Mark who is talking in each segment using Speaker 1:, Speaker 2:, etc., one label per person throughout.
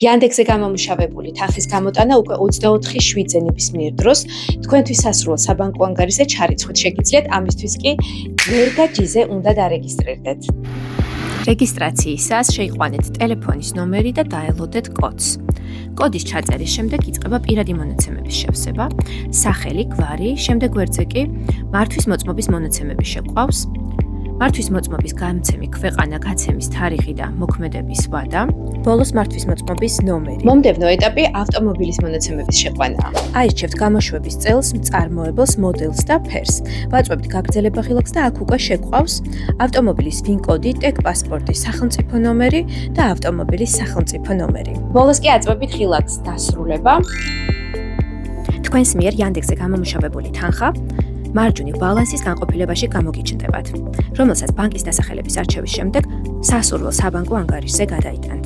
Speaker 1: Yandex-ზე გამომუშავებული თანხის გამოტანა უკვე 24/7-ზე ნებისმიერ დროს თქვენთვის სასურველ საბანკო ანგარიშზე ჩარიცხვით შეგიძლიათ, ამისთვის კი ნერგაჯიზე უნდა დარეგისტრირდეთ.
Speaker 2: რეგისტრაციისას შეიყვანეთ ტელეფონის ნომერი და დაელოდეთ კოდს. კოდის ჩაწერის შემდეგ იწყება პირადი მონაცემების შევსება, სახელი, გვარი, შემდეგ გვერდზე კი მართვის მოწმობის მონაცემები შეყვავს. მართვის მოწმობის გამცემი ქვეყანა, გაცემის თარიღი და მოქმედების ვადა, ბოლოს მართვის მოწმობის ნომერი.
Speaker 1: მომდევნო ეტაპი ავტომობილის მონაცემების შეყვანაა.
Speaker 2: აირჩევთ გამოშვების წელს, მწარმოებელს, მოდელს და ფერს. ვაწვევთ გაგრძელება ხილაკს და აქ უკვე შეგვყავს ავტომობილის VIN კოდი, ტექპასპორტის სახელმწიფო ნომერი და ავტომობილის სახელმწიფო ნომერი.
Speaker 1: ბოლოს კი აწვევით ხილაკს დასრულება.
Speaker 2: თქვენს მიერ Yandex-ზე გამომუშავებული თანხა მარჯვნივ ბალანსის განყოფილებაში გამოგიჩნდებათ, რომელსაც ბანკის დასახელების არჩევის შემდეგ სასურველ საბანკო ანგარიშზე გადაიტანთ.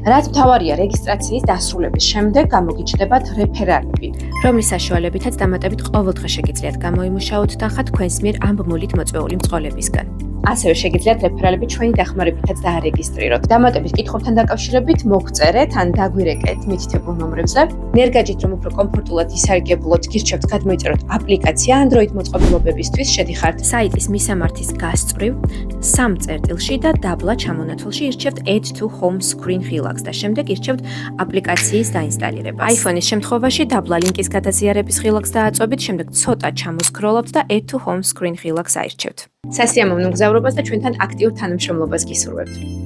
Speaker 1: რაც მთავარია, რეგისტრაციის დასრულების შემდეგ გამოგიჩნდებათ რეფერალები,
Speaker 2: რომლის საშუალებითაც დამატებით ყოველდღე შეგიძლიათ გამოიმუშაოთ თანხა თქვენს მიერ ამ ბმულით მოწვეული მწყოლებისგან.
Speaker 1: ასევე შეგიძლიათ რეფერალები ჩვენი დახმარებითაც დაარეგისტრიროთ. დამატებით კითხვებთან დაკავშირებით მოგწერეთ ან დაგვირეკეთ მითითებულ ნომრებზე. ნერგაჯით რომ უფრო კომფორტულად ისარგებლოთ, გირჩევთ გადმოიწეროთ აპლიკაცია Android მოწყობილობებისთვის, შედიხართ
Speaker 2: საიტის მისამართის გასწვრივ 3 წერტილში და დაბლა ჩამონათვალში ირჩევთ Add to Home Screen ხილაკს და შემდეგ ირჩევთ აპლიკაციის დაინსტალირებას. iPhone-ის შემთხვევაში დაბლა ლინკის გადაზიარების ხილაკს დააწვევით, შემდეგ ცოტა ჩამოსკროლავთ და Add to Home Screen ხილაკს აირჩევთ.
Speaker 1: სასიამოვნო მგზავრობას და ჩვენთან აქტიურ თანამშრომლობას გისურვებთ.